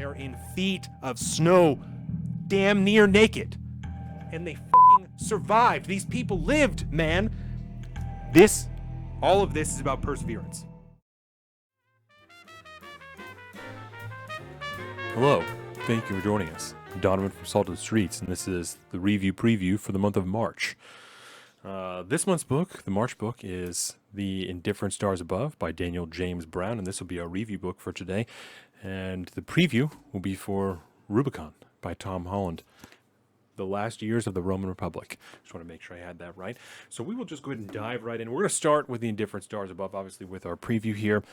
there in feet of snow, damn near naked. And they fucking survived. These people lived, man. All of this is about perseverance. Hello, thank you for joining us. I'm Donovan from Salted Streets, and this is the review preview for the month of March. This month's book, the March book, is The Indifferent Stars Above by Daniel James Brown, and this will be our review book for today. And the preview will be for Rubicon by Tom Holland, The Last Years of the Roman Republic. Just want to make sure I had that right. So we will just go ahead and dive right in. We're going to start with The Indifferent Stars Above, obviously with our preview here.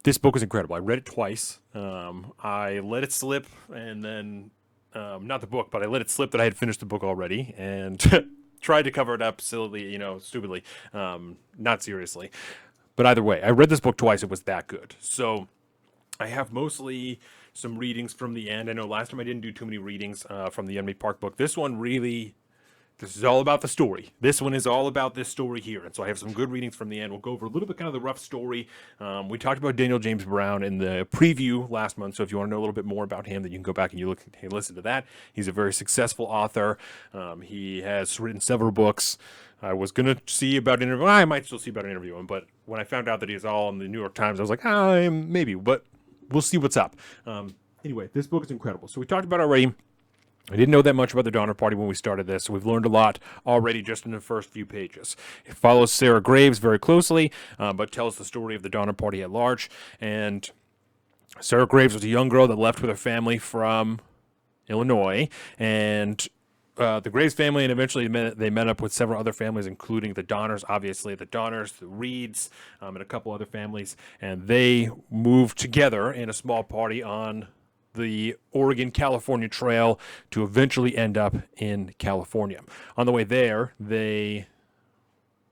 This book is incredible. I read it twice. I let it slip, and then, not the book, but I let it slip that I had finished the book already, and tried to cover it up silly, stupidly, not seriously. But either way, I read this book twice. It was that good. So I have mostly some readings from the end. I know last time I didn't do too many readings from the Enemy Park book. This one this is all about the story. This one is all about this story here. And so I have some good readings from the end. We'll go over a little bit kind of the rough story. We talked about Daniel James Brown in the preview last month. So if you want to know a little bit more about him, then you can go back and listen to that. He's a very successful author. He has written several books. I was going to see about interviewing. I might still see about interviewing. But when I found out that he's all in the New York Times, I was like, maybe. But we'll see what's up. Anyway, this book is incredible. So we talked about it already. I didn't know that much about the Donner Party when we started this, so we've learned a lot already just in the first few pages. It follows Sarah Graves very closely, but tells the story of the Donner Party at large. And Sarah Graves was a young girl that left with her family from Illinois, and the Graves family, and eventually they met up with several other families, including the Donners, obviously, the Donners, the Reeds, and a couple other families, and they moved together in a small party on the Oregon-California Trail to eventually end up in California. On the way there, they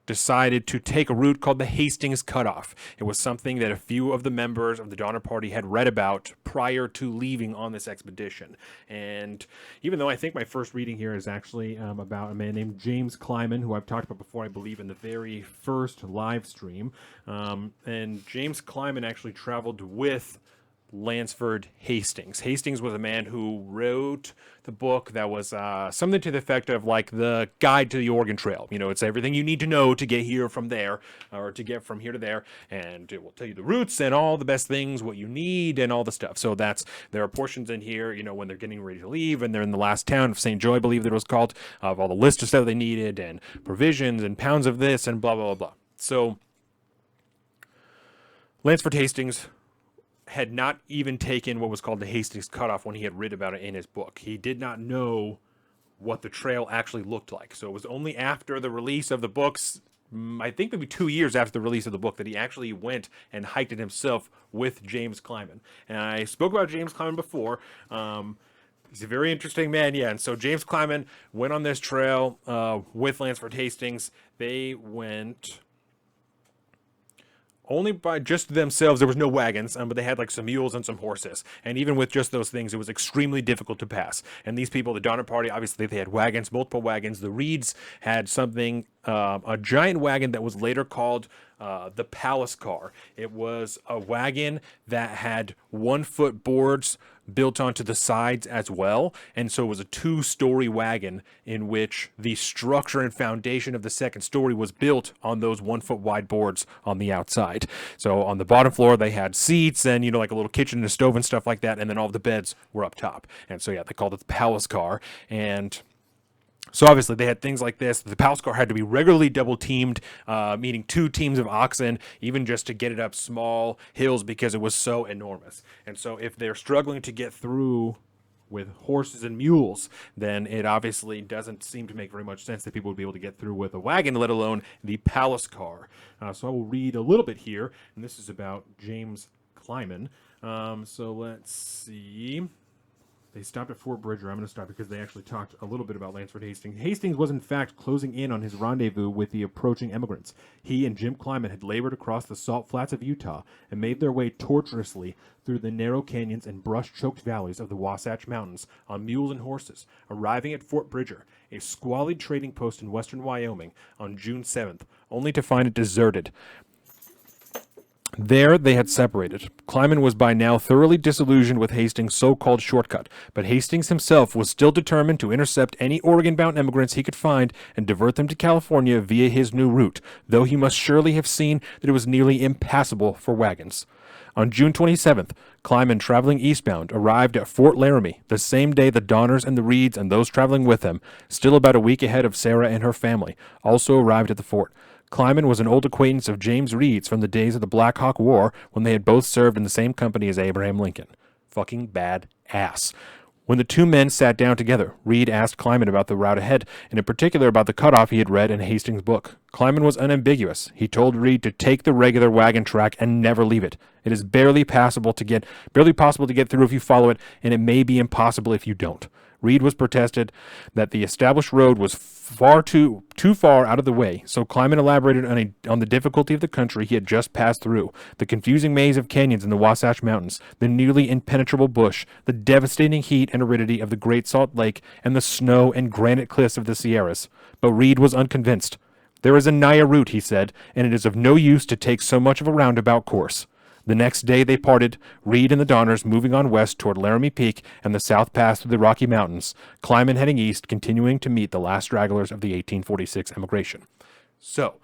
decided to take a route called the Hastings Cut Off. It was something that a few of the members of the Donner Party had read about prior to leaving on this expedition. And even though I think my first reading here is actually about a man named James Kleinman, who I've talked about before, I believe, in the very first live stream. And James Kleinman actually traveled with Lansford Hastings. Hastings was a man who wrote the book that was something to the effect of like the guide to the Oregon Trail. It's everything you need to know to get here from there, or to get from here to there, and it will tell you the routes and all the best things, what you need, and all the stuff. So there are portions in here, when they're getting ready to leave, and they're in the last town of St. Joe, I believe that it was called, of all the list of stuff they needed, and provisions, and pounds of this, and blah, blah, blah, blah. So Lansford Hastings had not even taken what was called the Hastings Cut Off when he had read about it in his book. He did not know what the trail actually looked like. So it was only after the release of the books, I think maybe 2 years after the release of the book, that he actually went and hiked it himself with James Kleinman. And I spoke about James Kleinman before. He's a very interesting man, yeah. And so James Kleinman went on this trail with Lansford Hastings. They went only by just themselves. There was no wagons, but they had like some mules and some horses. And even with just those things, it was extremely difficult to pass. And these people, the Donner Party, obviously they had wagons, multiple wagons. The Reeds had something, a giant wagon that was later called the Palace Car. It was a wagon that had 1-foot boards built onto the sides as well, and so it was a 2-story wagon in which the structure and foundation of the second story was built on those 1-foot wide boards on the outside. So on the bottom floor they had seats and like a little kitchen and a stove and stuff like that, and then all of the beds were up top. And so they called it the Palace Car. And so obviously they had things like this. The Palace Car had to be regularly double teamed, meaning 2 teams of oxen, even just to get it up small hills because it was so enormous. And so if they're struggling to get through with horses and mules, then it obviously doesn't seem to make very much sense that people would be able to get through with a wagon, let alone the Palace Car. So I will read a little bit here, and this is about James Kleinman. So let's see. They stopped at Fort Bridger. I'm going to stop because they actually talked a little bit about Lansford Hastings. Hastings was in fact closing in on his rendezvous with the approaching immigrants. He and Jim Kleinman had labored across the salt flats of Utah and made their way tortuously through the narrow canyons and brush-choked valleys of the Wasatch Mountains on mules and horses, arriving at Fort Bridger, a squalid trading post in western Wyoming, on June 7th, only to find it deserted. There they had separated. Kleinman was by now thoroughly disillusioned with Hastings' so-called shortcut, but Hastings himself was still determined to intercept any Oregon-bound immigrants he could find and divert them to California via his new route, though he must surely have seen that it was nearly impassable for wagons. On June 27th, Kleinman, traveling eastbound, arrived at Fort Laramie, the same day the Donners and the Reeds and those traveling with them, still about a week ahead of Sarah and her family, also arrived at the fort. Kleinman was an old acquaintance of James Reed's from the days of the Black Hawk War when they had both served in the same company as Abraham Lincoln. Fucking bad ass. When the two men sat down together, Reed asked Kleinman about the route ahead, and in particular about the cutoff he had read in Hastings' book. Kleinman was unambiguous. He told Reed to take the regular wagon track and never leave it. It is barely possible to get through if you follow it, and it may be impossible if you don't. Reed was protested that the established road was too far out of the way, so Kleinman elaborated on the difficulty of the country he had just passed through, the confusing maze of canyons in the Wasatch Mountains, the nearly impenetrable bush, the devastating heat and aridity of the Great Salt Lake, and the snow and granite cliffs of the Sierras. But Reed was unconvinced. There is a nigher route, he said, and it is of no use to take so much of a roundabout course. The next day they parted, Reed and the Donners moving on west toward Laramie Peak and the South Pass through the Rocky Mountains, Kleinman heading east, continuing to meet the last stragglers of the 1846 emigration. So,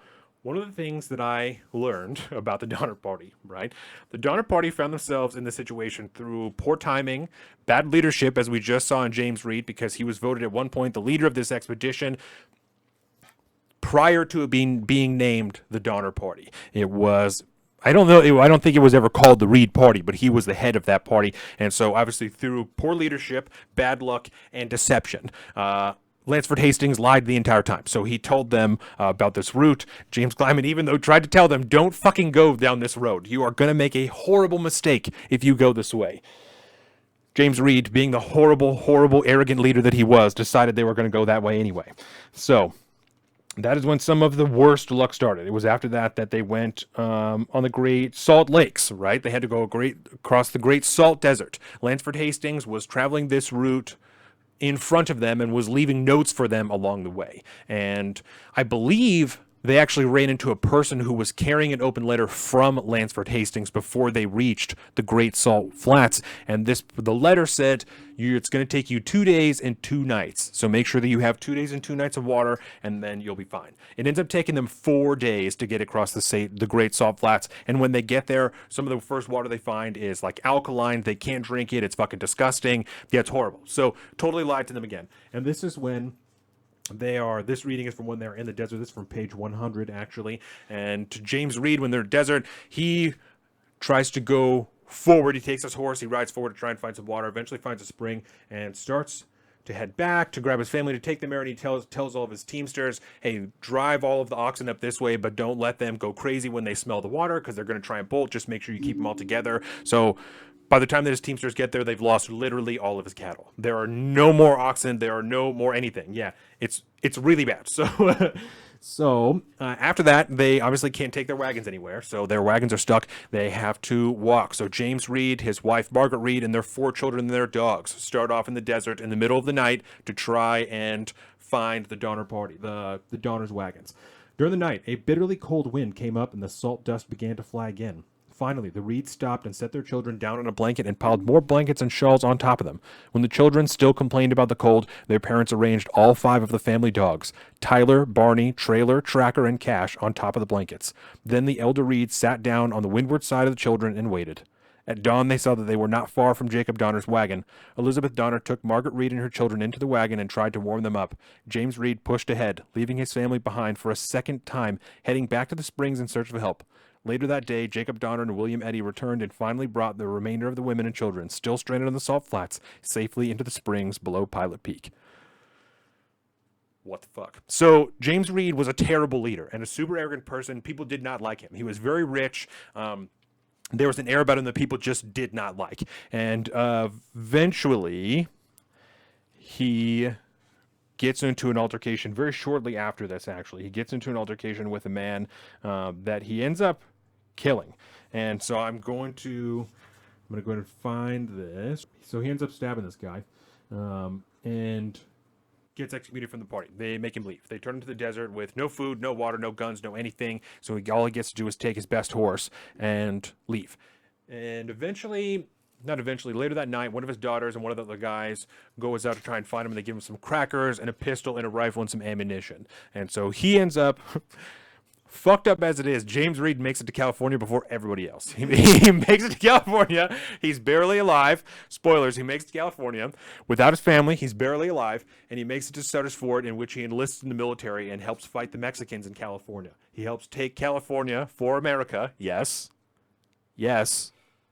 one of the things that I learned about the Donner Party, right? The Donner Party found themselves in this situation through poor timing, bad leadership, as we just saw in James Reed, because he was voted at one point the leader of this expedition prior to it being named the Donner Party. It was... I don't think it was ever called the Reed Party, but he was the head of that party. And so obviously through poor leadership, bad luck, and deception, Lansford Hastings lied the entire time. So he told them about this route. James Kleinman, even though tried to tell them, don't fucking go down this road. You are going to make a horrible mistake if you go this way. James Reed, being the horrible, arrogant leader that he was, decided they were going to go that way anyway. So... that is when some of the worst luck started. It was after that they went on the Great Salt Lakes, right? They had to go across the Great Salt Desert. Lansford Hastings was traveling this route in front of them and was leaving notes for them along the way. And I believe they actually ran into a person who was carrying an open letter from Lansford Hastings before they reached the Great Salt Flats. And the letter said, it's going to take you 2 days and 2 nights. So make sure that you have 2 days and 2 nights of water, and then you'll be fine. It ends up taking them 4 days to get across the Great Salt Flats. And when they get there, some of the first water they find is like alkaline. They can't drink it. It's fucking disgusting. Yeah, it's horrible. So totally lied to them again. And this is when... this reading is from when they're in the desert. This is from page 100, actually. And to James Reed, when they're in the desert, he tries to go forward. He takes his horse. He rides forward to try and find some water. Eventually finds a spring and starts to head back to grab his family to take them there. And he tells all of his teamsters, hey, drive all of the oxen up this way, but don't let them go crazy when they smell the water because they're going to try and bolt. Just make sure you keep them all together. So... by the time that his teamsters get there, they've lost literally all of his cattle. There are no more oxen. There are no more anything. Yeah, it's really bad. So after that, they obviously can't take their wagons anywhere. So their wagons are stuck. They have to walk. So James Reed, his wife Margaret Reed, and their 4 children and their dogs start off in the desert in the middle of the night to try and find the Donner Party, the Donner's wagons. During the night, a bitterly cold wind came up and the salt dust began to fly again. Finally, the Reeds stopped and set their children down on a blanket and piled more blankets and shawls on top of them. When the children still complained about the cold, their parents arranged all 5 of the family dogs, Tyler, Barney, Trailer, Tracker, and Cash, on top of the blankets. Then the elder Reed sat down on the windward side of the children and waited. At dawn, they saw that they were not far from Jacob Donner's wagon. Elizabeth Donner took Margaret Reed and her children into the wagon and tried to warm them up. James Reed pushed ahead, leaving his family behind for a second time, heading back to the springs in search of help. Later that day, Jacob Donner and William Eddy returned and finally brought the remainder of the women and children, still stranded on the salt flats, safely into the springs below Pilot Peak. What the fuck? So, James Reed was a terrible leader and a super arrogant person. People did not like him. He was very rich. There was an air about him that people just did not like. And eventually, he gets into an altercation very shortly after this, actually. He gets into an altercation with a man that he ends up killing. And so I'm going to go ahead and find this. So he ends up stabbing this guy and gets executed from the party. They make him leave. They turn him to the desert with no food, no water, no guns, no anything. So all he gets to do is take his best horse and leave. And later that night, one of his daughters and one of the other guys goes out to try and find him, and they give him some crackers and a pistol and a rifle and some ammunition. And so he ends up, fucked up as it is, James Reed makes it to California before everybody else. He makes it to California. He's barely alive. Spoilers, he makes it to California. Without his family, he's barely alive. And he makes it to Sutter's Fort, in which he enlists in the military and helps fight the Mexicans in California. He helps take California for America. Yes.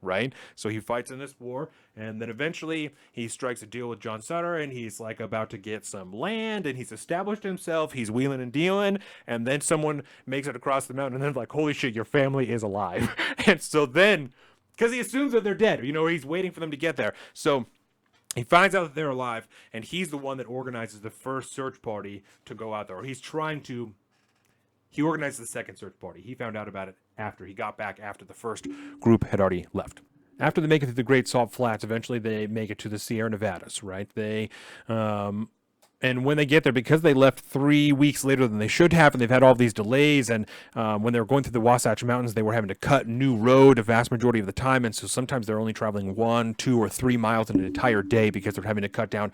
Right? So he fights in this war, and then eventually he strikes a deal with John Sutter, and he's like about to get some land, and he's established himself, he's wheeling and dealing, and then someone makes it across the mountain, and then like, holy shit, your family is alive. And so then, because he assumes that they're dead, he's waiting for them to get there. So he finds out that they're alive, and he's the one that organizes the first search party to go out there, or he organized the second search party. He found out about it after he got back, after the first group had already left. After they make it through the Great Salt Flats, eventually they make it to the Sierra Nevadas, right? And when they get there, because they left 3 weeks later than they should have, and they've had all these delays, and when they were going through the Wasatch Mountains, they were having to cut new road a vast majority of the time, and so sometimes they're only traveling 1, 2, or 3 miles in an entire day because they're having to cut down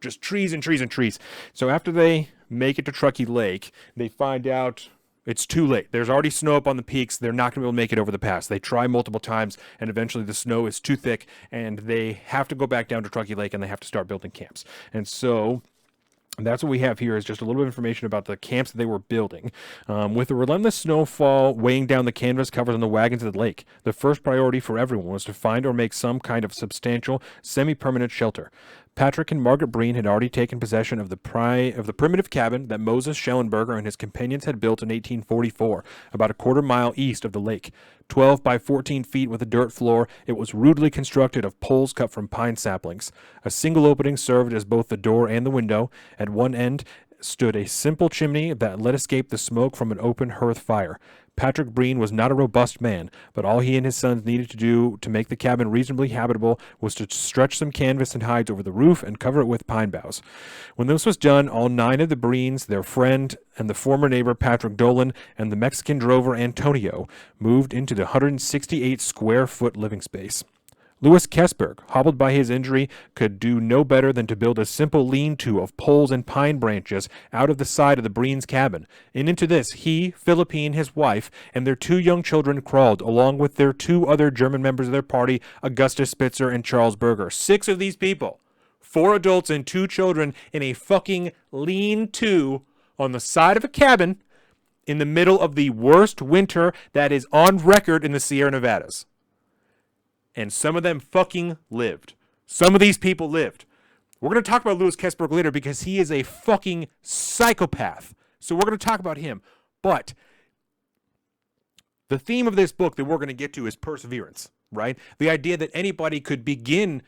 just trees and trees and trees. So after they make it to Truckee Lake, they find out it's too late. There's already snow up on the peaks. They're not going to be able to make it over the pass. They try multiple times, and eventually the snow is too thick, and they have to go back down to Truckee Lake, and they have to start building camps. And so that's what we have here, is just a little bit of information about the camps that they were building. With the relentless snowfall weighing down the canvas covers on the wagons of the lake, the first priority for everyone was to find or make some kind of substantial, semi-permanent shelter. Patrick and Margaret Breen had already taken possession of the primitive cabin that Moses Schellenberger and his companions had built in 1844, about a quarter mile east of the lake. 12 by 14 feet with a dirt floor, it was rudely constructed of poles cut from pine saplings. A single opening served as both the door and the window. At one end stood a simple chimney that let escape the smoke from an open hearth fire. Patrick Breen was not a robust man, but all he and his sons needed to do to make the cabin reasonably habitable was to stretch some canvas and hides over the roof and cover it with pine boughs. When this was done, all 9 of the Breens, their friend and the former neighbor Patrick Dolan, and the Mexican drover Antonio moved into the 168 square foot living space. Louis Kessberg, hobbled by his injury, could do no better than to build a simple lean-to of poles and pine branches out of the side of the Breen's cabin. And into this, he, Philippine, his wife, and their 2 young children crawled, along with their 2 other German members of their party, Augustus Spitzer and Charles Berger. 6 of these people, 4 adults and 2 children, in a fucking lean-to on the side of a cabin in the middle of the worst winter that is on record in the Sierra Nevadas. And some of them fucking lived. Some of these people lived. We're going to talk about Louis Kessberg later because he is a fucking psychopath. So we're going to talk about him. But the theme of this book that we're going to get to is perseverance, right? The idea that anybody could begin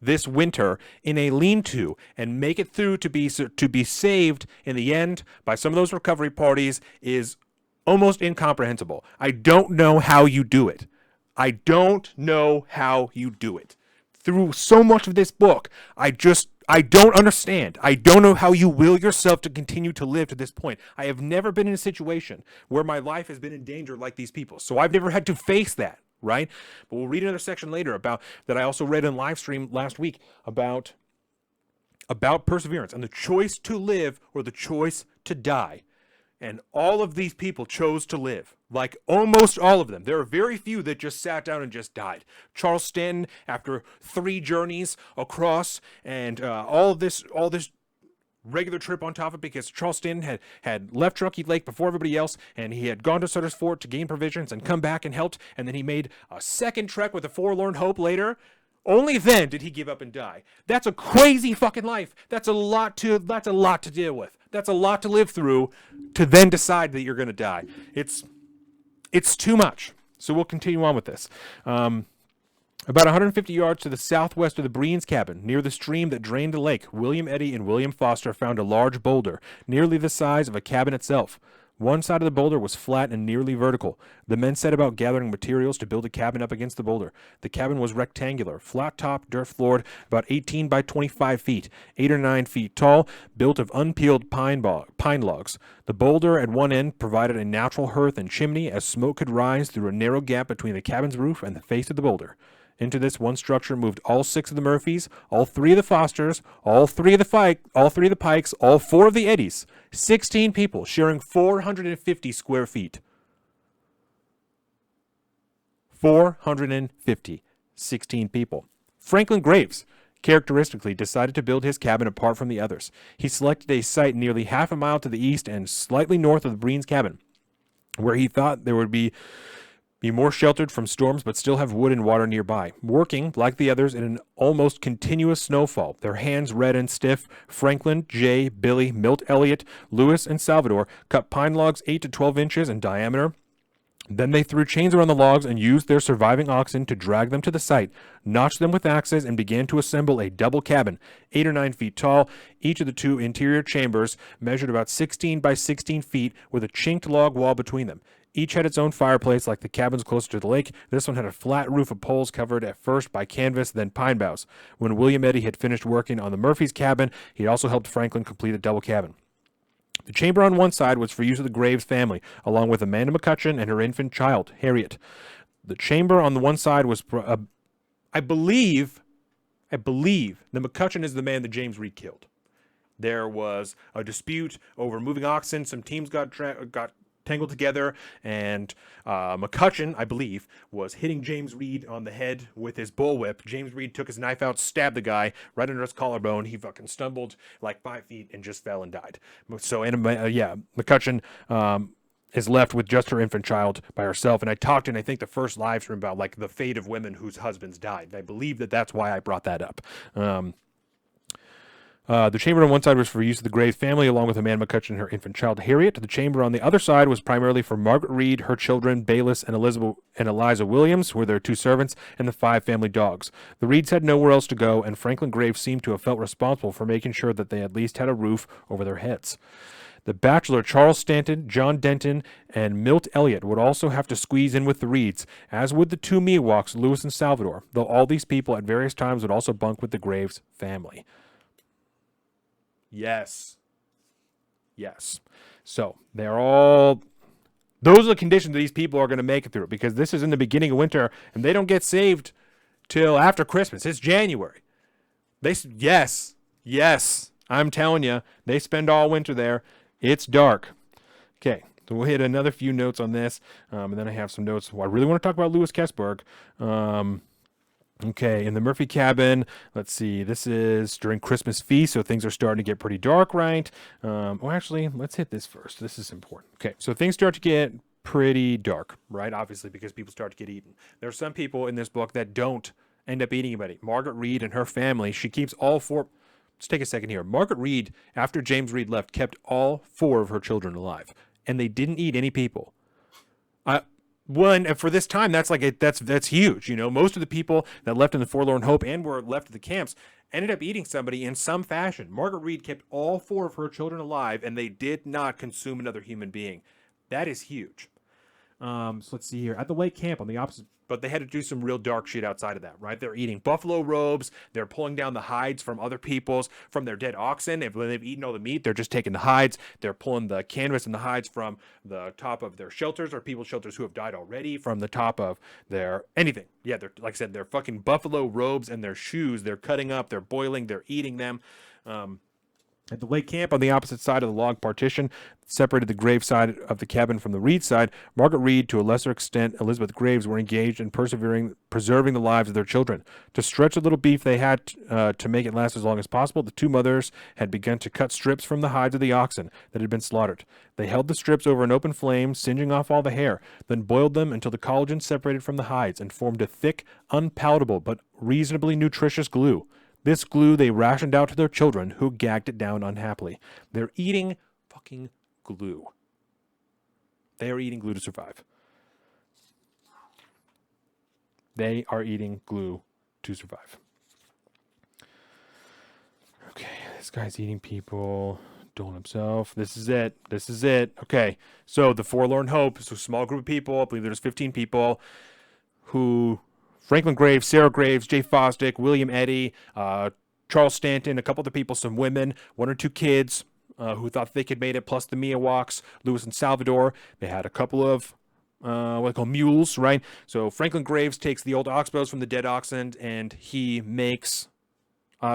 this winter in a lean-to and make it through to be saved in the end by some of those recovery parties is almost incomprehensible. I don't know how you do it. I don't know how you do it. Through so much of this book, I don't understand. I don't know how you will yourself to continue to live to this point. I have never been in a situation where my life has been in danger like these people. So I've never had to face that, right? But we'll read another section later about that I also read in live stream last week about perseverance and the choice to live or the choice to die. And all of these people chose to live. Like almost all of them. There are very few that just sat down and just died. Charles Stanton, after 3 journeys across and all this regular trip on top of it, because Charles Stanton had left Truckee Lake before everybody else, and he had gone to Sutter's Fort to gain provisions and come back and helped, and then he made a second trek with a forlorn hope later. Only then did he give up and die. That's a crazy fucking life. That's a lot to deal with. That's a lot to live through to then decide that you're going to die. It's too much. So we'll continue on with this. About 150 yards to the southwest of the Breen's cabin, near the stream that drained the lake, William Eddy and William Foster found a large boulder, nearly the size of a cabin itself. One side of the boulder was flat and nearly vertical. The men set about gathering materials to build a cabin up against the boulder. The cabin was rectangular, flat-topped, dirt-floored, about 18 by 25 feet, 8 or 9 feet tall, built of unpeeled pine logs. The boulder at one end provided a natural hearth and chimney as smoke could rise through a narrow gap between the cabin's roof and the face of the boulder. Into this one structure moved all 6 of the Murphys, all 3 of the Fosters, all 3 of the Pikes, all 4 of the Eddies. 16 people sharing 450 square feet. 450. 16 people. Franklin Graves characteristically decided to build his cabin apart from the others. He selected a site nearly half a mile to the east and slightly north of the Breen's cabin, where he thought there would be more sheltered from storms but still have wood and water nearby. Working, like the others, in an almost continuous snowfall, their hands red and stiff, Franklin, Jay, Billy, Milt Elliott, Lewis, and Salvador cut pine logs 8 to 12 inches in diameter. Then they threw chains around the logs and used their surviving oxen to drag them to the site, notched them with axes, and began to assemble a double cabin, 8 or 9 feet tall. Each of the 2 interior chambers measured about 16 by 16 feet with a chinked log wall between them. Each had its own fireplace like the cabins closer to the lake. This one had a flat roof of poles covered at first by canvas, then pine boughs. When William Eddy had finished working on the Murphy's cabin, he also helped Franklin complete a double cabin. The chamber on one side was for use of the Graves family, along with Amanda McCutcheon and her infant child, Harriet. The chamber on the one side was, I believe the McCutcheon is the man that James Reed killed. There was a dispute over moving oxen. Some teams got tangled together, and McCutcheon, I believe, was hitting James Reed on the head with his bullwhip. James Reed took his knife out, stabbed the guy right under his collarbone. He fucking stumbled like 5 feet and just fell and died. So, McCutcheon is left with just her infant child by herself. And I talked in, I think, the first live stream about like the fate of women whose husbands died. And I believe that's why I brought that up. The chamber on one side was for use of the Graves family, along with Amanda McCutcheon and her infant child, Harriet. The chamber on the other side was primarily for Margaret Reed, her children, Bayless and Eliza Williams, who were their 2 servants, and the 5 family dogs. The Reeds had nowhere else to go, and Franklin Graves seemed to have felt responsible for making sure that they at least had a roof over their heads. The bachelor Charles Stanton, John Denton, and Milt Elliott would also have to squeeze in with the Reeds, as would the 2 Miwoks, Lewis and Salvador, though all these people at various times would also bunk with the Graves family. Yes. So those are the conditions these people are going to make it through, because this is in the beginning of winter and they don't get saved till after Christmas. It's January. Yes, I'm telling you, they spend all winter there. It's dark. Okay, so we'll hit another few notes on this, and then I have some notes. Well, I really want to talk about Louis Kessberg. Okay, in the Murphy cabin, let's see, this is during Christmas feast, so things are starting to get pretty dark, right? Actually, let's hit this first. This is important. Okay, so things start to get pretty dark, right? Obviously, because people start to get eaten. There are some people in this book that don't end up eating anybody. Margaret Reed and her family, she keeps all 4... Let's take a second here. Margaret Reed, after James Reed left, kept all 4 of her children alive, and they didn't eat any people. For this time, that's huge. You know, most of the people that left in the Forlorn Hope and were left at the camps ended up eating somebody in some fashion. Margaret Reed kept all 4 of her children alive, and they did not consume another human being. That is huge. So let's see here. At the lake camp on the opposite, but they had to do some real dark shit outside of that, right? They're eating buffalo robes. They're pulling down the hides from other people's, from their dead oxen. When they've eaten all the meat, they're just taking the hides. They're pulling the canvas and the hides from the top of their shelters, or people's shelters who have died already, from the top of their anything. Yeah, they're, like I said, they're fucking buffalo robes and their shoes. They're cutting up, they're boiling, they're eating them. At the lake camp on the opposite side of the log partition, separated the Graves side of the cabin from the Reed side, Margaret Reed, to a lesser extent Elizabeth Graves, were engaged in preserving the lives of their children. To stretch the little beef they had to make it last as long as possible, the 2 mothers had begun to cut strips from the hides of the oxen that had been slaughtered. They held the strips over an open flame, singeing off all the hair, then boiled them until the collagen separated from the hides and formed a thick, unpalatable, but reasonably nutritious glue. This glue they rationed out to their children, who gagged it down unhappily. They're eating fucking glue. They are eating glue to survive. They are eating glue to survive. Okay, this guy's eating people. Dolan himself. This is it. This is it. Okay. So the Forlorn Hope is a small group of people. I believe there's 15 people who Franklin Graves, Sarah Graves, Jay Fosdick, William Eddy, Charles Stanton, a couple other people, some women, one or two kids who thought they could make it, plus the Miawaks, Lewis and Salvador. They had a couple of what they call mules, right? So Franklin Graves takes the old ox bows from the dead oxen and he makes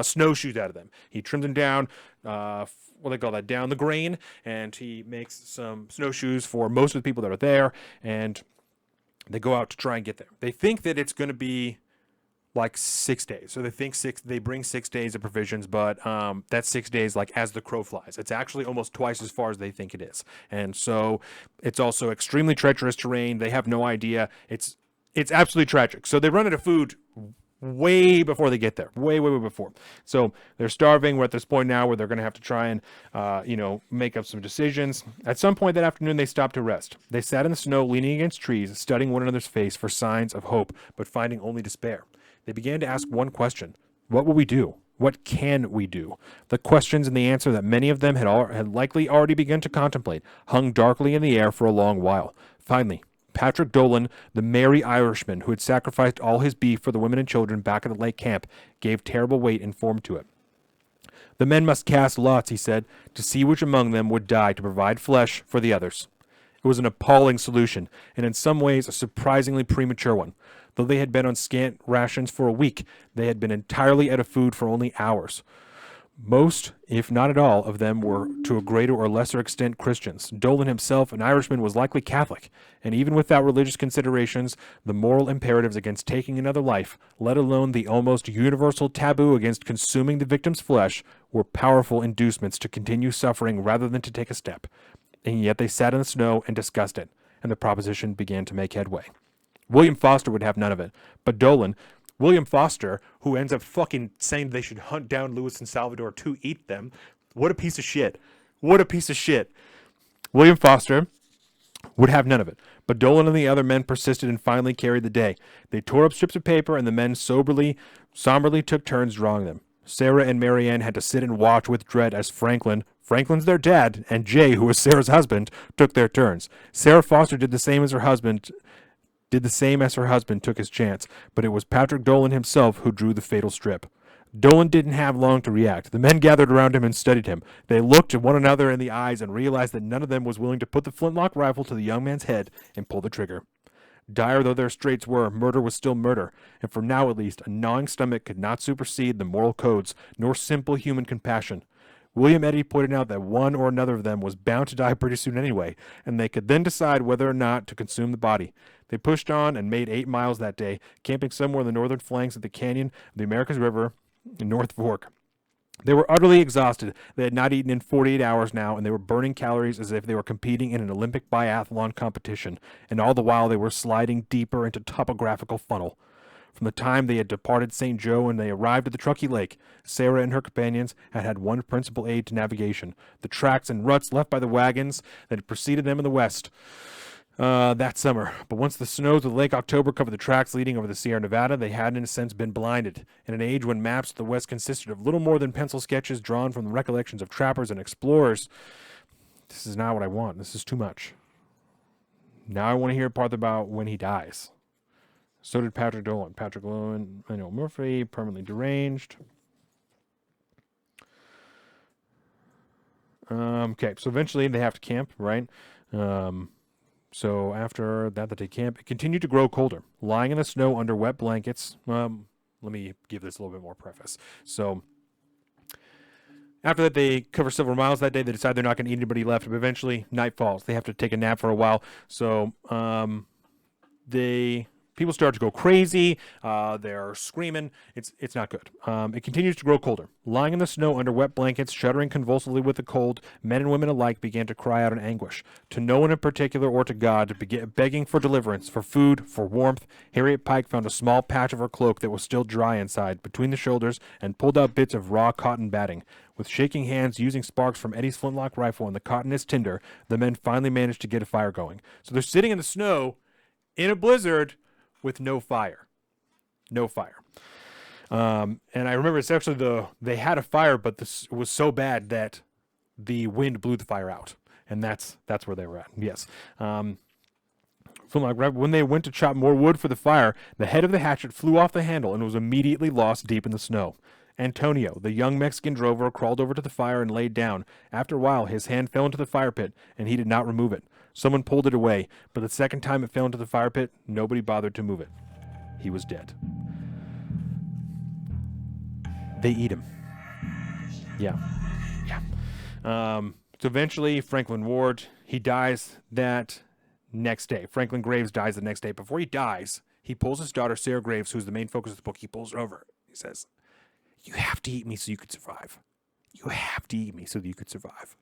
snowshoes out of them. He trims them down, what they call that, down the grain, and he makes some snowshoes for most of the people that are there, and they go out to try and get there. They think that it's going to be like 6 days. So they bring 6 days of provisions, but that's 6 days like as the crow flies. It's actually almost twice as far as they think it is. And so it's also extremely treacherous terrain. They have no idea. It's absolutely tragic. So they run out of food way before they get there, way before. So they're starving. We're at this point now where they're going to have to try and, make up some decisions. At some point that afternoon, they stopped to rest. They sat in the snow, leaning against trees, studying one another's face for signs of hope, but finding only despair. They began to ask one question: what will we do? What can we do? The questions and the answer that many of them had likely already begun to contemplate hung darkly in the air for a long while. Finally, Patrick Dolan, the merry Irishman who had sacrificed all his beef for the women and children back at the lake camp, gave terrible weight and form to it. The men must cast lots, he said, to see which among them would die to provide flesh for the others. It was an appalling solution, and in some ways a surprisingly premature one. Though they had been on scant rations for a week, they had been entirely out of food for only hours. Most, if not at all, of them were to a greater or lesser extent Christians. Dolan himself, an Irishman, was likely Catholic, and even without religious considerations, the moral imperatives against taking another life, let alone the almost universal taboo against consuming the victim's flesh, were powerful inducements to continue suffering rather than to take a step. And yet they sat in the snow and discussed it, and the proposition began to make headway. William Foster would have none of it, but Dolan, William Foster, who ends up fucking saying they should hunt down Lewis and Salvador to eat them. What a piece of shit. What a piece of shit. William Foster would have none of it, but Dolan and the other men persisted and finally carried the day. They tore up strips of paper, and the men somberly took turns drawing them. Sarah and Marianne had to sit and watch with dread as Franklin's their dad, and Jay, who was Sarah's husband, took their turns. Sarah Foster did the same as her husband took his chance, but it was Patrick Dolan himself who drew the fatal strip. Dolan didn't have long to react. The men gathered around him and studied him. They looked at one another in the eyes and realized that none of them was willing to put the flintlock rifle to the young man's head and pull the trigger. Dire though their straits were, murder was still murder, and for now at least, a gnawing stomach could not supersede the moral codes, nor simple human compassion. William Eddy pointed out that one or another of them was bound to die pretty soon anyway, and they could then decide whether or not to consume the body. They pushed on and made 8 miles that day, camping somewhere in the northern flanks of the canyon of the Americas River in North Fork. They were utterly exhausted. They had not eaten in 48 hours now, and they were burning calories as if they were competing in an Olympic biathlon competition, and all the while they were sliding deeper into topographical funnel. From the time they had departed St. Joe and they arrived at the Truckee Lake, Sarah and her companions had had one principal aid to navigation: the tracks and ruts left by the wagons that had preceded them in the west that summer. But once the snows of Lake October covered the tracks leading over the Sierra Nevada, they had in a sense been blinded. In an age when maps of the west consisted of little more than pencil sketches drawn from the recollections of trappers and explorers, this is not what I want. This is too much. Now I want to hear a part about when he dies. So did Patrick Dolan. Patrick Dolan, Murphy, permanently deranged. Okay, so eventually they have to camp, right? So after that they camp, it continued to grow colder. Lying in the snow under wet blankets. Let me give this a little bit more preface. So after that, they cover several miles that day. They decide they're not going to eat anybody left, but eventually night falls. They have to take a nap for a while. So people start to go crazy. They're screaming. It's not good. It continues to grow colder. Lying in the snow under wet blankets, shuddering convulsively with the cold, men and women alike began to cry out in anguish. To no one in particular or to God, begging for deliverance, for food, for warmth. Harriet Pike found a small patch of her cloak that was still dry inside, between the shoulders, and pulled out bits of raw cotton batting. With shaking hands, using sparks from Eddie's flintlock rifle and the cotton as tinder, the men finally managed to get a fire going. So they're sitting in the snow, in a blizzard, with no fire. And I remember it's actually they had a fire, but this was so bad that the wind blew the fire out, and that's where they were at. Yes. When they went to chop more wood for the fire, the head of the hatchet flew off the handle and was immediately lost deep in the snow. Antonio, the young Mexican drover, crawled over to the fire and laid down. After a while, his hand fell into the fire pit, and he did not remove it. Someone pulled it away, but the second time it fell into the fire pit, nobody bothered to move it. He was dead. They eat him. Yeah. So eventually, Franklin Ward, he dies that next day. Franklin Graves dies the next day. Before he dies, he pulls his daughter, Sarah Graves, who's the main focus of the book, he pulls her over. He says, "You have to eat me so you could survive. You have to eat me so that you could survive."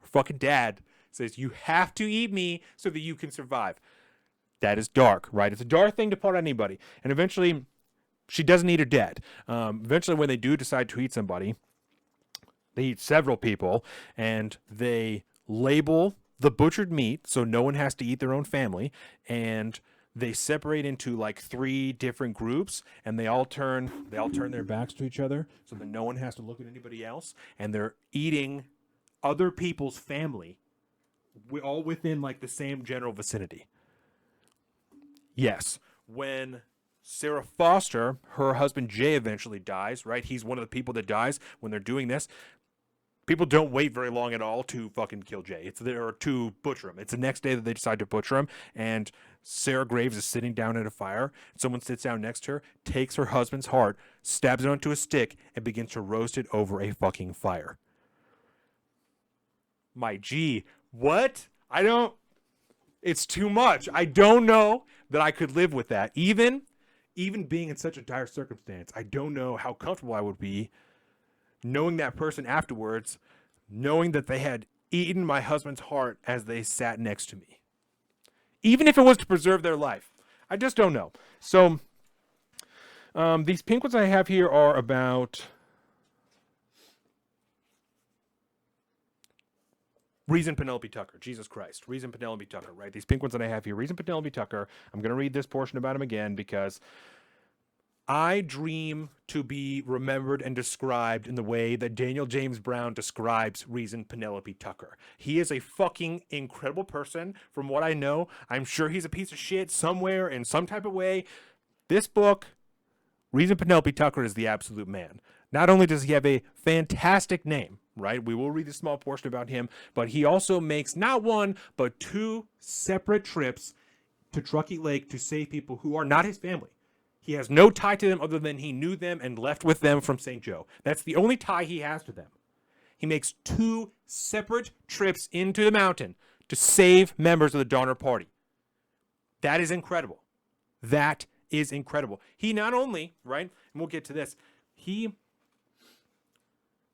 Her fucking dad says, "You have to eat me so that you can survive." That is dark, right? It's a dark thing to put on anybody. And eventually, she doesn't eat her dad. Eventually, when they do decide to eat somebody, they eat several people, and they label the butchered meat so no one has to eat their own family, and they separate into like 3 different groups, and they all turn their backs to each other so that no one has to look at anybody else, and they're eating other people's family, all within like the same general vicinity. Yes, when Sarah Foster, her husband Jay, eventually dies, right? He's one of the people that dies when they're doing this. People don't wait very long at all to fucking kill Jay. Or to butcher him. It's the next day that they decide to butcher him, and Sarah Graves is sitting down at a fire. Someone sits down next to her, takes her husband's heart, stabs it onto a stick, and begins to roast it over a fucking fire. My G, what? It's too much. I don't know that I could live with that. Even being in such a dire circumstance, I don't know how comfortable I would be knowing that person afterwards, knowing that they had eaten my husband's heart as they sat next to me. Even if it was to preserve their life. I just don't know. So, these pink ones I have here are about Reason Penelope Tucker. Jesus Christ. Reason Penelope Tucker, right? These pink ones that I have here. Reason Penelope Tucker. I'm going to read this portion about him again because I dream to be remembered and described in the way that Daniel James Brown describes Reason Penelope Tucker. He is a fucking incredible person. From what I know, I'm sure he's a piece of shit somewhere in some type of way. This book, Reason Penelope Tucker, is the absolute man. Not only does he have a fantastic name, right? We will read a small portion about him, but he also makes not one, but 2 separate trips to Truckee Lake to save people who are not his family. He has no tie to them other than he knew them and left with them from St. Joe. That's the only tie he has to them. He makes 2 separate trips into the mountain to save members of the Donner Party. That is incredible. That is incredible. He not only, right, and we'll get to this,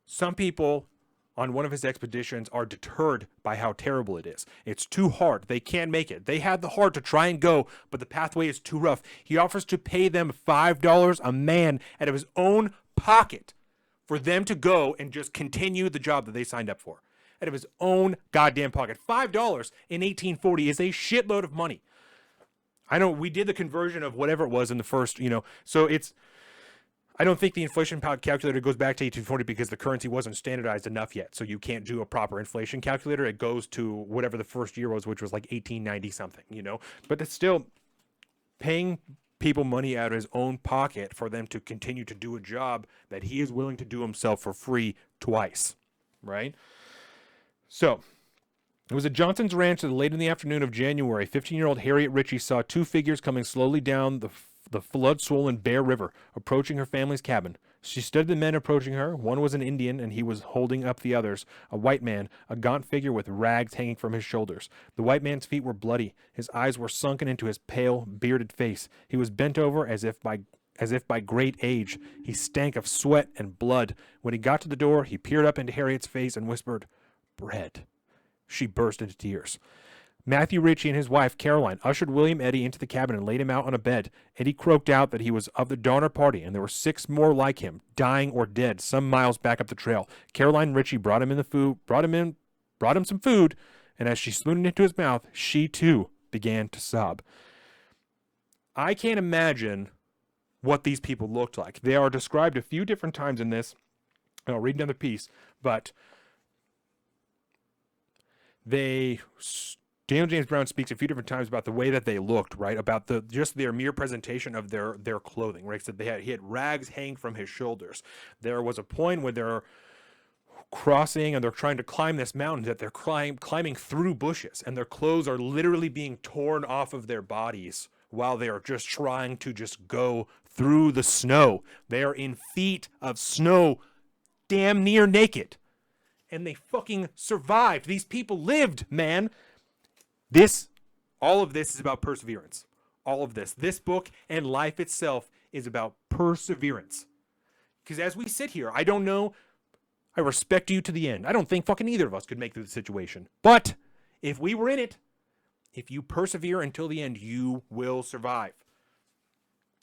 some people on one of his expeditions are deterred by how terrible it is. It's too hard. They can't make it. They had the heart to try and go, but the pathway is too rough. He offers to pay them $5 a man out of his own pocket for them to go and just continue the job that they signed up for. Out of his own goddamn pocket. $5 in 1840 is a shitload of money. We did the conversion of whatever it was in the first, so I don't think the inflation calculator goes back to 1840 because the currency wasn't standardized enough yet. So you can't do a proper inflation calculator. It goes to whatever the first year was, which was like 1890 something, But it's still paying people money out of his own pocket for them to continue to do a job that he is willing to do himself for free twice, right? So it was at Johnson's Ranch that late in the afternoon of January, 15-year-old Harriet Ritchie saw 2 figures coming slowly down the flood-swollen Bear River, approaching her family's cabin. She studied the men approaching her. One was an Indian, and he was holding up the others, a white man, a gaunt figure with rags hanging from his shoulders. The white man's feet were bloody. His eyes were sunken into his pale, bearded face. He was bent over as if by great age. He stank of sweat and blood. When he got to the door, he peered up into Harriet's face and whispered, "Bread." She burst into tears. Matthew Ritchie and his wife, Caroline, ushered William Eddy into the cabin and laid him out on a bed. Eddy croaked out that he was of the Donner Party, and there were 6 more like him, dying or dead, some miles back up the trail. Caroline Ritchie brought him some food, and as she spooned it into his mouth, she too began to sob. I can't imagine what these people looked like. They are described a few different times in this, and I'll read another piece, but Daniel James Brown speaks a few different times about the way that they looked, right? About just their mere presentation of their clothing, right? So he had rags hanging from his shoulders. There was a point where they're crossing and they're trying to climb this mountain that they're climbing through bushes, and their clothes are literally being torn off of their bodies while they are just trying to just go through the snow. They are in feet of snow, damn near naked. And they fucking survived. These people lived, man. All of this is about perseverance. All of this book and life itself is about perseverance. Because as we sit here, I don't know, I respect you to the end. I don't think fucking either of us could make through the situation. But if we were in it, if you persevere until the end, you will survive.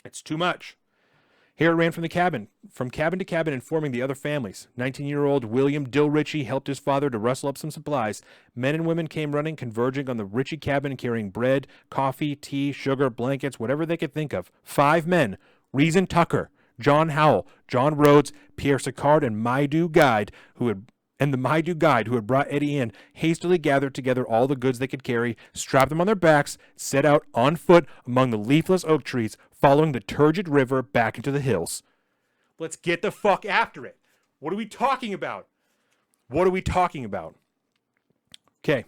It's too much. Harry ran from cabin to cabin, informing the other families. 19-year-old William Dill Ritchie helped his father to rustle up some supplies. Men and women came running, converging on the Ritchie cabin, carrying bread, coffee, tea, sugar, blankets, whatever they could think of. 5 men, Reason Tucker, John Howell, John Rhodes, Pierre Sicard, and the Maidu guide who had brought Eddie in, hastily gathered together all the goods they could carry, strapped them on their backs, set out on foot among the leafless oak trees, following the turgid river back into the hills. Let's get the fuck after it. What are we talking about? Okay.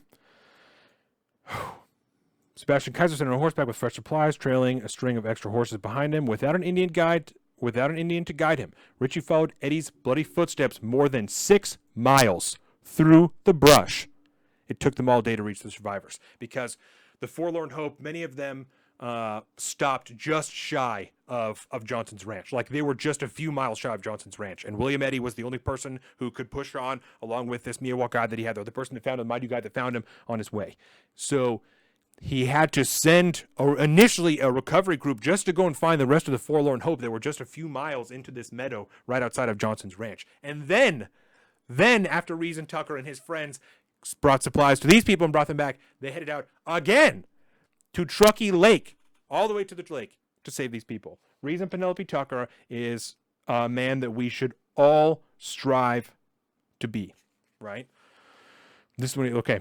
Sebastian Kaiser sent on horseback with fresh supplies, trailing a string of extra horses behind him, without an Indian to guide him. Ritchie followed Eddie's bloody footsteps more than 6 miles through the brush. It took them all day to reach the survivors, because the forlorn hope, many of them stopped just shy of Johnson's ranch. Like, they were just a few miles shy of Johnson's ranch. And William Eddy was the only person who could push on, along with this Miwok guy that he had, the person that found him, the Maidu guy that found him on his way. So he had to send initially a recovery group just to go and find the rest of the forlorn hope that were just a few miles into this meadow right outside of Johnson's ranch. And then after Reason Tucker and his friends brought supplies to these people and brought them back, they headed out again to Truckee Lake, all the way to the lake, to save these people. Reason Penelope Tucker is a man that we should all strive to be, right? This one, okay.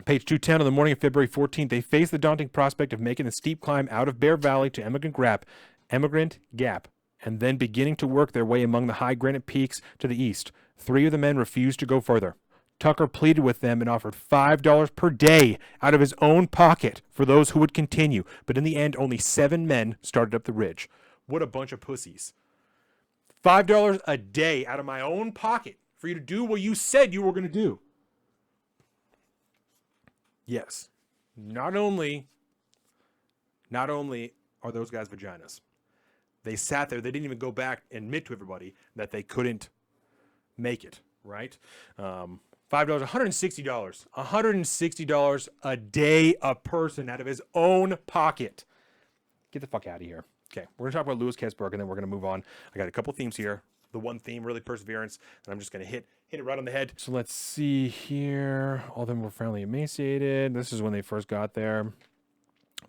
Page 210, on the morning of February 14th, they faced the daunting prospect of making the steep climb out of Bear Valley to Emigrant Gap, and then beginning to work their way among the high granite peaks to the east. 3 of the men refused to go further. Tucker pleaded with them and offered $5 per day out of his own pocket for those who would continue, but in the end, only 7 men started up the ridge. What a bunch of pussies. $5 a day out of my own pocket for you to do what you said you were going to do. Yes. Not only are those guys vaginas, they sat there, they didn't even go back and admit to everybody that they couldn't make it, right? $5, $160. $160 a day a person out of his own pocket. Get the fuck out of here. Okay, we're going to talk about Lewis Kesberg, and then we're going to move on. I got a couple themes here. The one theme, really perseverance, and I'm just going to hit it right on the head. So let's see here. All of them were fairly emaciated. This is when they first got there.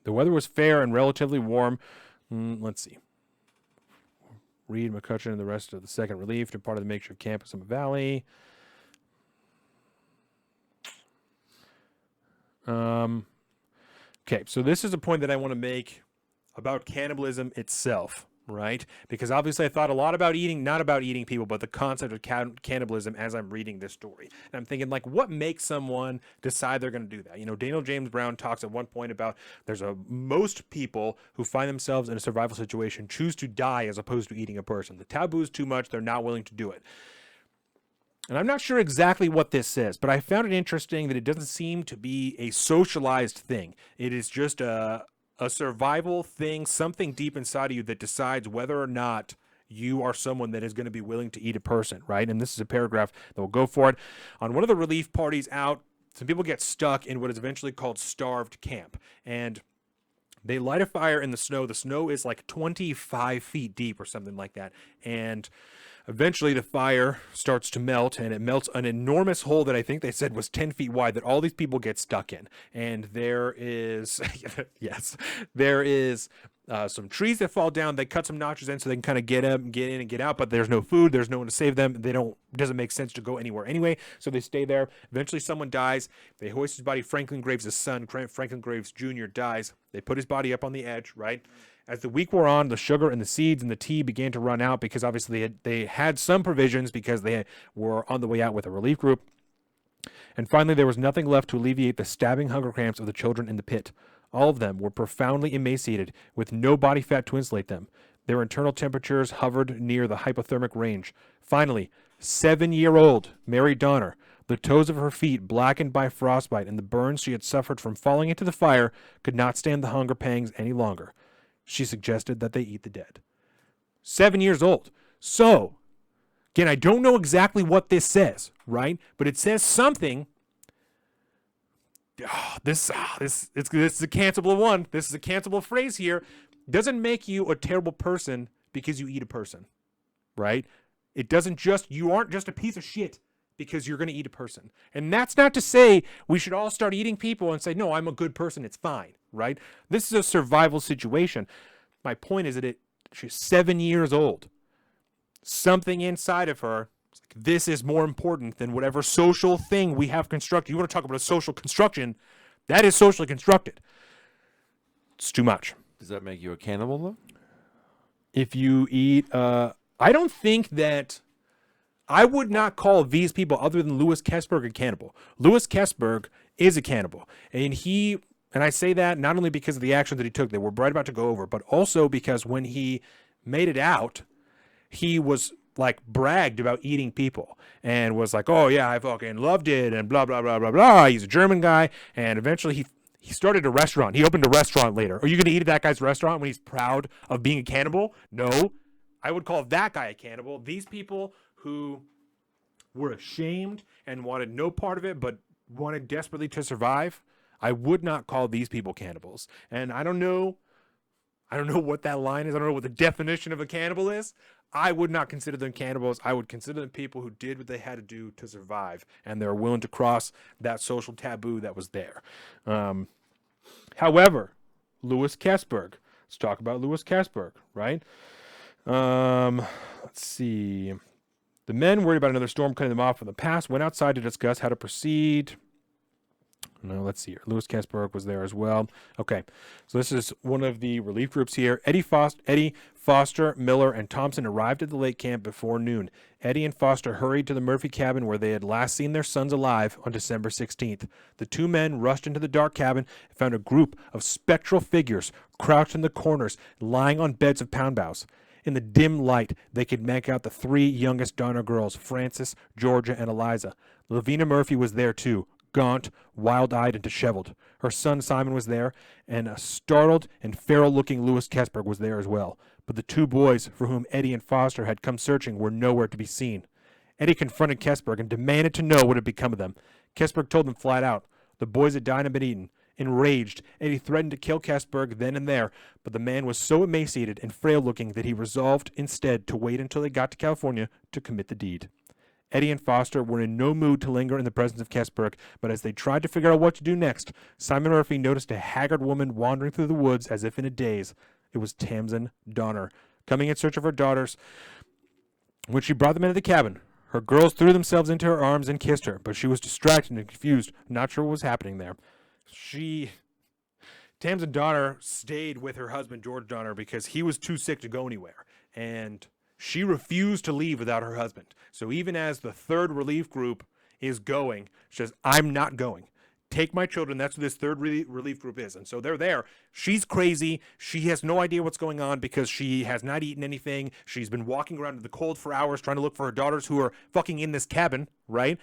The weather was fair and relatively warm. Let's see. Reed, McCutcheon, and the rest of the Second Relief to part of the makeshift camp in Summit Valley. Okay, so this is a point that I want to make about cannibalism itself, right? Because obviously I thought a lot about eating, not about eating people, but the concept of cannibalism as I'm reading this story. And I'm thinking, like, what makes someone decide they're going to do that? You know, Daniel James Brown talks at one point about most people who find themselves in a survival situation choose to die as opposed to eating a person. The taboo is too much. They're not willing to do it. And I'm not sure exactly what this says, but I found it interesting that it doesn't seem to be a socialized thing. It is just a survival thing, something deep inside of you that decides whether or not you are someone that is going to be willing to eat a person, right? And this is a paragraph that will go for it. On one of the relief parties out, some people get stuck in what is eventually called starved camp. And they light a fire in the snow. The snow is like 25 feet deep or something like that. And Eventually, the fire starts to melt, and it melts an enormous hole that I think they said was 10 feet wide that all these people get stuck in. And there is, yes, there is some trees that fall down. They cut some notches in so they can kind of get in and get out, but there's no food. There's no one to save them. It doesn't make sense to go anywhere anyway, so they stay there. Eventually, someone dies. They hoist his body. Franklin Graves' son, Franklin Graves Jr., dies. They put his body up on the edge, right? As the week wore on, the sugar and the seeds and the tea began to run out because obviously they had some provisions because they were on the way out with a relief group. And finally, there was nothing left to alleviate the stabbing hunger cramps of the children in the pit. All of them were profoundly emaciated, with no body fat to insulate them. Their internal temperatures hovered near the hypothermic range. Finally, 7-year-old Mary Donner, the toes of her feet blackened by frostbite and the burns she had suffered from falling into the fire, could not stand the hunger pangs any longer. She suggested that they eat the dead. 7 years old. So, again, I don't know exactly what this says, right? But it says something. This is a cancelable one. This is a cancelable phrase here. Doesn't make you a terrible person because you eat a person, right? It doesn't just, you aren't just a piece of shit because you're going to eat a person. And that's not to say we should all start eating people and say, no, I'm a good person, it's fine, right? This is a survival situation. My point is that she's 7 years old. Something inside of her, this is more important than whatever social thing we have constructed. You want to talk about a social construction, that is socially constructed. It's too much. Does that make you a cannibal, though? If you eat, I don't think that, I would not call these people other than Louis Kessberg a cannibal. Louis Kessberg is a cannibal. And I say that not only because of the action that he took that we're right about to go over, but also because when he made it out, he was like bragged about eating people and was like, oh yeah, I fucking loved it and blah, blah, blah, blah, blah. He's a German guy. And eventually he started a restaurant. He opened a restaurant later. Are you going to eat at that guy's restaurant when he's proud of being a cannibal? No. I would call that guy a cannibal. These people who were ashamed and wanted no part of it but wanted desperately to survive, I would not call these people cannibals. And I don't know what that line is. I don't know what the definition of a cannibal is. I would not consider them cannibals. I would consider them people who did what they had to do to survive, and they're willing to cross that social taboo that was there. However, Louis Kessberg. Let's talk about Louis Kessberg, right? Let's see. The men, worried about another storm cutting them off from the past, went outside to discuss how to proceed. No, let's see here. Louis Kessberg was there as well. Okay, so this is one of the relief groups here. Eddie, Foster, Miller, and Thompson arrived at the lake camp before noon. Eddie and Foster hurried to the Murphy cabin where they had last seen their sons alive on December 16th. The two men rushed into the dark cabin and found a group of spectral figures crouched in the corners, lying on beds of pound boughs. In the dim light, they could make out the three youngest Donner girls, Frances, Georgia, and Eliza. Lavina Murphy was there too, gaunt, wild-eyed, and disheveled. Her son Simon was there, and a startled and feral-looking Louis Kessberg was there as well. But the two boys for whom Eddie and Foster had come searching were nowhere to be seen. Eddie confronted Kessberg and demanded to know what had become of them. Kessberg told them flat out. The boys had died and been eaten. Enraged, Eddie threatened to kill Kessberg then and there, but the man was so emaciated and frail-looking that he resolved instead to wait until they got to California to commit the deed. Eddie and Foster were in no mood to linger in the presence of Kessberg, but as they tried to figure out what to do next, Simon Murphy noticed a haggard woman wandering through the woods as if in a daze. It was Tamsin Donner, coming in search of her daughters. When she brought them into the cabin, her girls threw themselves into her arms and kissed her, but she was distracted and confused, not sure what was happening there. Tamsin Donner stayed with her husband, George Donner, because he was too sick to go anywhere, and she refused to leave without her husband. So even as the third relief group is going, she says, I'm not going. Take my children. That's what this third relief group is. And so they're there. She's crazy. She has no idea what's going on because she has not eaten anything. She's been walking around in the cold for hours trying to look for her daughters who are fucking in this cabin, right?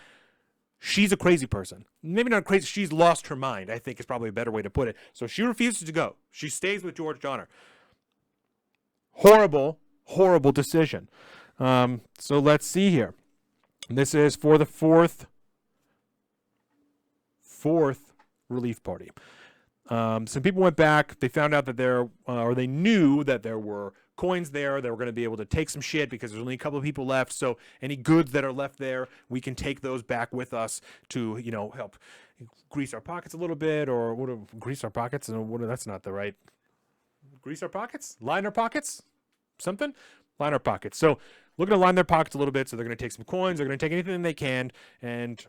She's a crazy person. Maybe not crazy. She's lost her mind, I think is probably a better way to put it. So she refuses to go. She stays with George Donner. Horrible decision. So let's see here. This is for the fourth relief party. Some people went back. They found out that they knew that there were coins there. They were going to be able to take some shit because there's only a couple of people left. So any goods that are left there, we can take those back with us to, help grease our pockets a little bit, or grease our pockets? And that's not the right. Grease our pockets? Line our pockets? Something? Line our pockets. So looking to line their pockets a little bit. So they're going to take some coins. They're going to take anything they can. And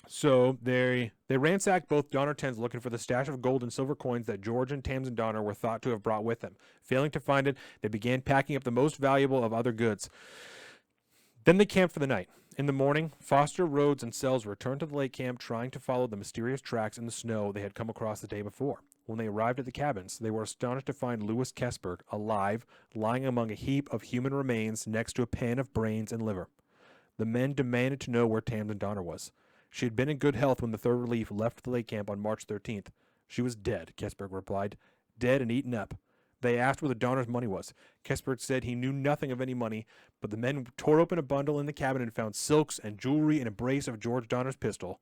so they ransacked both Donner tents looking for the stash of gold and silver coins that George and Tamsin Donner were thought to have brought with them. Failing to find it, they began packing up the most valuable of other goods. Then they camped for the night. In the morning, Foster, Rhodes, and Sells returned to the lake camp trying to follow the mysterious tracks in the snow they had come across the day before. When they arrived at the cabins, they were astonished to find Louis Kesberg alive, lying among a heap of human remains next to a pan of brains and liver. The men demanded to know where Tamsin Donner was. She had been in good health when the Third Relief left the lake camp on March 13th. She was dead, Kesberg replied. Dead and eaten up. They asked where the Donner's money was. Kesberg said he knew nothing of any money, but the men tore open a bundle in the cabin and found silks and jewelry and a brace of George Donner's pistol.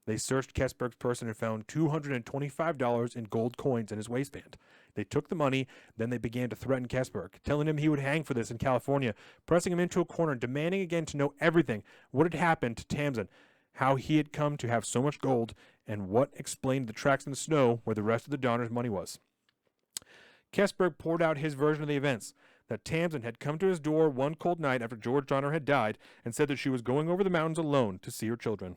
They searched Kesberg's person and found $225 in gold coins in his waistband. They took the money, then they began to threaten Kesberg, telling him he would hang for this in California, pressing him into a corner and demanding again to know everything, what had happened to Tamsin, how he had come to have so much gold, and what explained the tracks in the snow where the rest of the Donner's money was. Kesberg poured out his version of the events, that Tamsin had come to his door one cold night after George Donner had died and said that she was going over the mountains alone to see her children.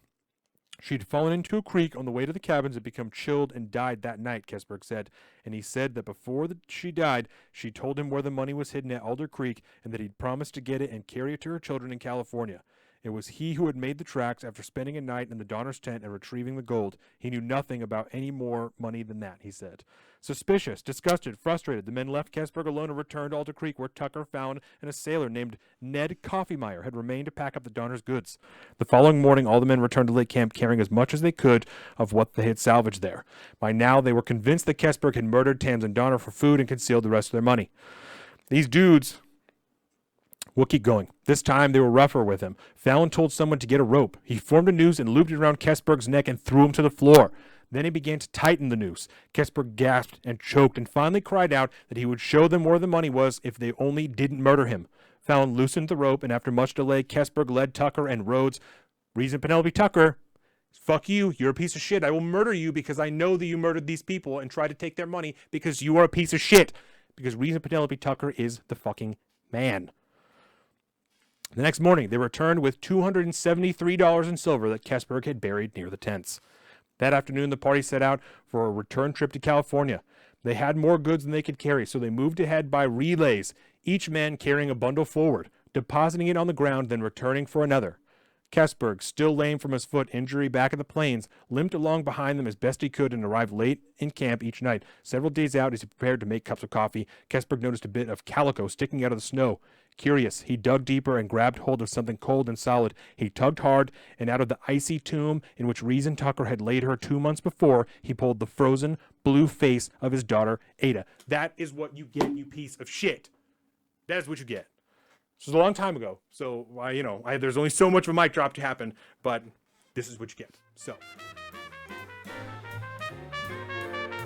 She'd fallen into a creek on the way to the cabins and become chilled and died that night, Kesberg said, and he said that before she died, she told him where the money was hidden at Alder Creek and that he'd promised to get it and carry it to her children in California. It was he who had made the tracks after spending a night in the Donner's tent and retrieving the gold. He knew nothing about any more money than that, he said. Suspicious, disgusted, frustrated, the men left Kesberg alone and returned to Alder Creek, where Tucker found and a sailor named Ned Coffeemeyer had remained to pack up the Donner's goods. The following morning, all the men returned to Lake Camp carrying as much as they could of what they had salvaged there. By now, they were convinced that Kesberg had murdered Tamsin Donner for food and concealed the rest of their money. These dudes... We'll keep going. This time they were rougher with him. Fallon told someone to get a rope. He formed a noose and looped it around Kesberg's neck and threw him to the floor. Then he began to tighten the noose. Kesberg gasped and choked and finally cried out that he would show them where the money was if they only didn't murder him. Fallon loosened the rope, and after much delay, Kesberg led Tucker and Rhodes. Reason Penelope Tucker, fuck you, you're a piece of shit. I will murder you because I know that you murdered these people and tried to take their money because you are a piece of shit. Because Reason Penelope Tucker is the fucking man. The next morning, they returned with $273 in silver that Kesberg had buried near the tents. That afternoon, the party set out for a return trip to California. They had more goods than they could carry, so they moved ahead by relays, each man carrying a bundle forward, depositing it on the ground, then returning for another. Kesberg, still lame from his foot injury back at the plains, limped along behind them as best he could and arrived late in camp each night. Several days out, as he prepared to make cups of coffee, Kesberg noticed a bit of calico sticking out of the snow. Curious, he dug deeper and grabbed hold of something cold and solid. He tugged hard, and out of the icy tomb in which Reason Tucker had laid her 2 months before, he pulled the frozen, blue face of his daughter, Ada. That is what you get, you piece of shit. That is what you get. This was a long time ago, so there's only so much of a mic drop to happen, but this is what you get. So,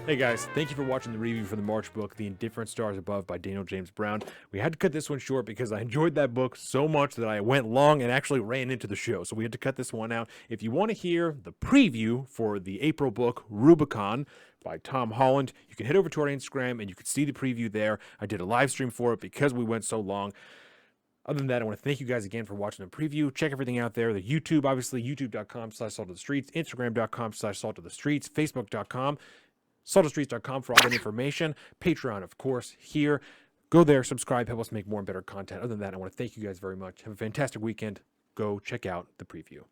hey guys, thank you for watching the review for the March book, The Indifferent Stars Above by Daniel James Brown. We had to cut this one short because I enjoyed that book so much that I went long and actually ran into the show, so we had to cut this one out. If you want to hear the preview for the April book, Rubicon, by Tom Holland, you can head over to our Instagram and you can see the preview there. I did a live stream for it because we went so long. Other than that, I want to thank you guys again for watching the preview. Check everything out there. The YouTube, obviously, youtube.com/saltofthestreets, instagram.com/saltofthestreets, facebook.com, saltofthestreets.com for all that information. Patreon, of course, here. Go there, subscribe, help us make more and better content. Other than that, I want to thank you guys very much. Have a fantastic weekend. Go check out the preview.